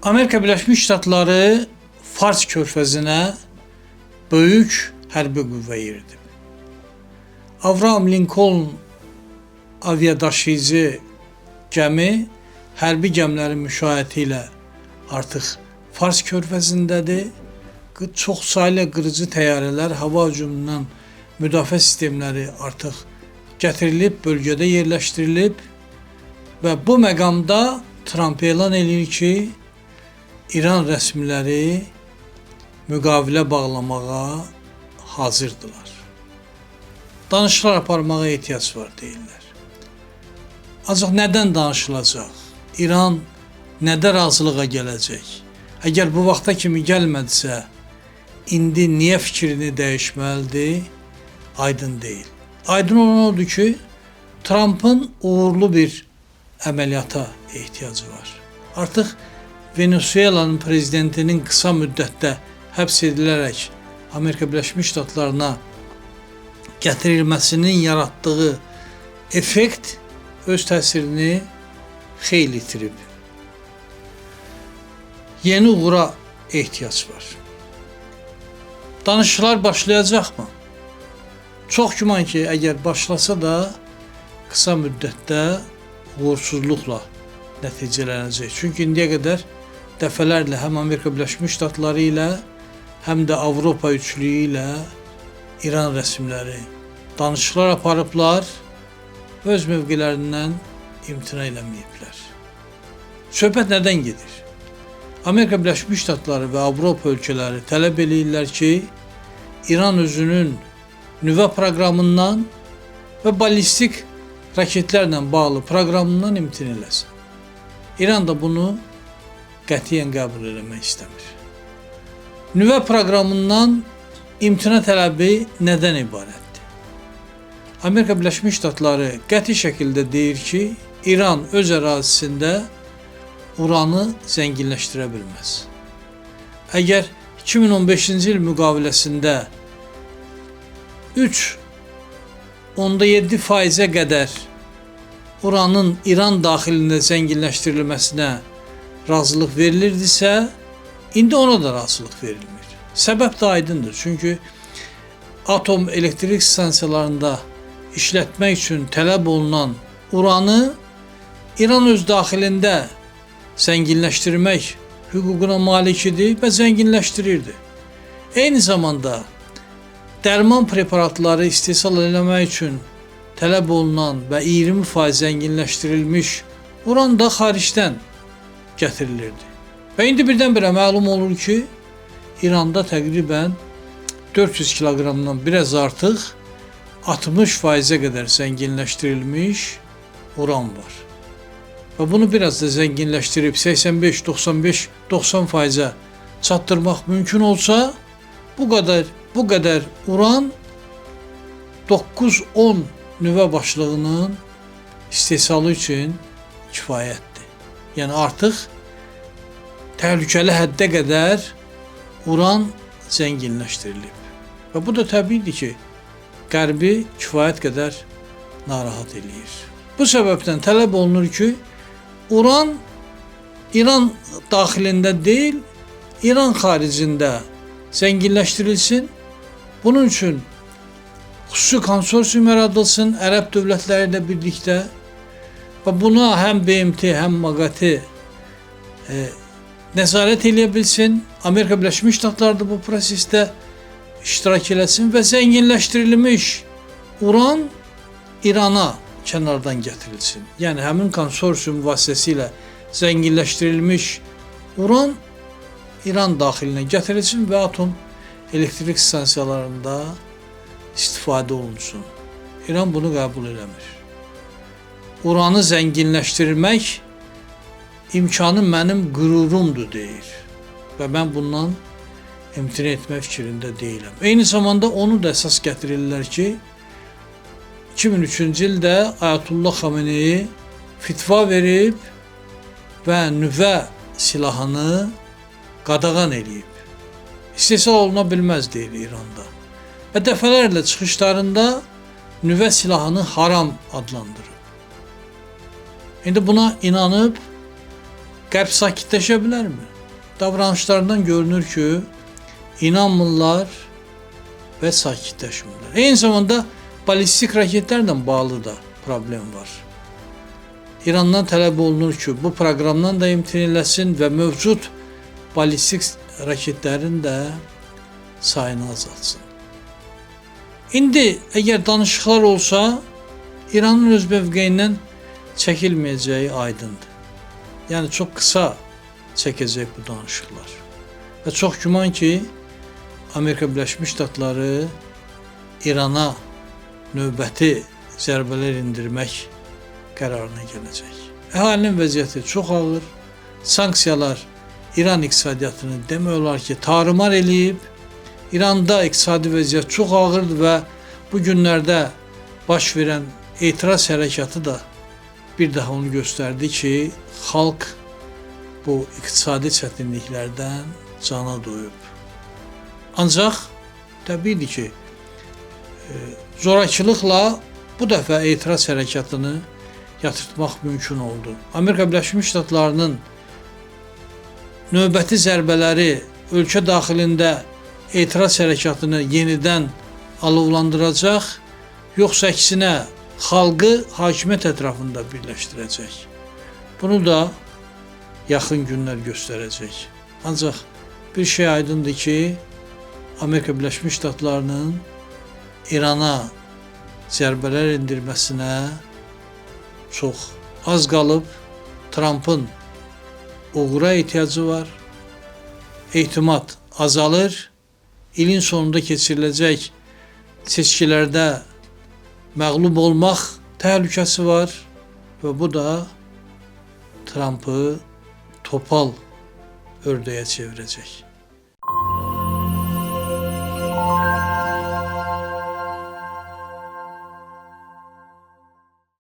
Amerika Birləşmiş Ştatları Fars körfəzinə böyük hərbi qüvvə yeridib. Abraham Lincoln aviadaşıyıcı gəmi hərbi gəmilərin müşayiəti ilə artıq Fars körfəzindədir. Çox saylı qırıcı təyyarələr, hava hücumundan müdafiə sistemləri artıq gətirilib, bölgədə yerləşdirilib və bu məqamda Trump elan edir ki, İran rəsmiləri müqavilə bağlamağa hazırdılar. Danışıqlar aparmağa ehtiyac var deyirlər. Ancaq nədən danışılacaq? İran nədə razılığa gələcək? Əgər bu vaxta kimi gəlmədisə, indi niyə fikrini dəyişməlidir? Aydın deyil. Aydın olan odur ki, Trump'ın uğurlu bir əməliyyata ehtiyacı var. Artıq Venezuela'nın prezidentinin qısa müddətdə həbs edilərək Amerika Birləşmiş Ştatlarına gətirilməsinin yaratdığı effekt öz təsirini xeyli itirib. Yeni uğura ehtiyac var. Danışıqlar başlayacaqmı? Çox güman ki, əgər başlasa da qısa müddətdə uğursuzluqla nəticələnəcək. Çünki indiyə qədər dəfələrlə həm Amerika Birləşmiş Ştatları ilə, həm də Avropa üçlüyü ilə İran rəsmiləri danışıqlar aparıblar, öz mövqelərindən imtina eləməyiblər. Söhbət nədən gedir? Amerika Birləşmiş Ştatları və Avropa ölkələri tələb eləyirlər ki, İran özünün nüvə proqramından və ballistik raketlərlə bağlı proqramından imtina eləsin. İran da bunu qətiyyən qəbul eləmək istəmir. Nüvə proqramından imtina tələbi nədən ibarətdir? Amerika Birləşmiş Ştatları qəti şəkildə deyir ki, İran öz ərazisində uranı zənginləşdirə bilməz. Əgər 2015-ci il müqaviləsində 3,7% qədər uranın İran daxilində zənginləşdirilməsinə razılıq verilirdisə, indi ona da razılıq verilmir. Səbəb də aydındır. Çünki atom elektrik stansiyalarında işlətmək üçün tələb olunan uranı İran öz daxilində zənginləşdirmək hüququna malik idi və zənginləşdirirdi. Eyni zamanda dərman preparatları istehsal eləmək üçün tələb olunan və 20% zənginləşdirilmiş uran da xaricdən gətirilirdi. Və indi birdən-birə məlum olur ki, İranda təqribən 400 kiloqramdan biraz artıq 60%-ə qədər zənginləşdirilmiş uran var. Və bunu biraz da zənginləşdirib 85, 95, 90%-ə çatdırmaq mümkün olsa, bu qədər uran 9-10 nüvə başlığının istehsalı üçün kifayətdir. Yəni artıq təhlükəli həddə qədər uran zənginləşdirilib. Və bu da təbiidir ki, Qərbi kifayət qədər narahat eləyir. Bu səbəbdən tələb olunur ki, uran İran daxilində deyil, İran xaricində zənginləşdirilsin. Bunun üçün xüsusi konsorsium yaradılsın Ərəb dövlətləri ilə birlikdə və buna həm BMT, həm MAGATE nəzarət eləyə bilsin. Amerika Birləşmiş Ştatları da bu prosesdə iştirak eləsin və zənginləşdirilmiş uran İrana kənardan gətirilsin. Yəni həmin konsorsium vasitəsilə zənginləşdirilmiş uran İran daxilinə gətirilsin və atom elektrik stansiyalarında istifadə olunsun. İran bunu qəbul eləmir. Uranı zənginləşdirmək imkanı mənim qürurumdur deyir və mən bundan imtina etmək fikrində deyiləm. Eyni zamanda onu da əsas gətirirlər ki, 2003-cü ildə Ayətullah Xameneyi fitva verib və nüvə silahını qadağan eləyib. İstehsal oluna bilməz deyir İranda. Və dəfələrlə çıxışlarında nüvə silahını haram adlandırıb. İndi buna inanıb Qərb sakitləşə bilərmi? davranışlarından görünür ki inanmırlar ve sakitleşmirlər. Eyni zamanda balistik raketlerle bağlı da problem var. İrandan tələb olunur ki, bu proqramdan da imtina eləsin və mövcud balistik raketlərin də sayını azaltsın. İndi əgər danışıqlar olsa, İranın öz mövqeyindən çəkilməyəcəyi aydındır. Yəni çox qısa çəkəcək bu danışıqlar. Və çox güman ki, Amerika Birləşmiş Ştatları İrana növbəti zərbələr endirmək qərarına gələcək. Əhalinin vəziyyəti çox ağır. Sanksiyalar İran iqtisadiyyatını demək olar ki, tarımar eləyib. İranda iqtisadi vəziyyət çox ağırdır və bu günlərdə baş verən etiraz hərəkatı da bir daha onu göstərdi ki, xalq bu iqtisadi çətinliklərdən cana doyub. Ancaq təbiidir ki, zorakılıqla bu dəfə etiraz hərəkatını yatırtmaq mümkün oldu. Amerika Birləşmiş Ştatlarının növbəti zərbələri ölkə daxilində etiraz hərəkatını yenidən alovlandıracaq, yoxsa əksinə xalqı hakimiyyət ətrafında birləşdirəcək. Bunu da yaxın günlər göstərəcək. Ancaq bir şey aydındır ki, Amerika Birləşmiş Ştatlarının İrana zərbələr endirməsinə çox az qalıb. Trumpın uğura ehtiyacı var. Ehtimat azalır. İlin sonunda keçiriləcək seçkilərdə məğlub olmaq təhlükəsi var və bu da Trumpı topal ördəyə çevirəcək.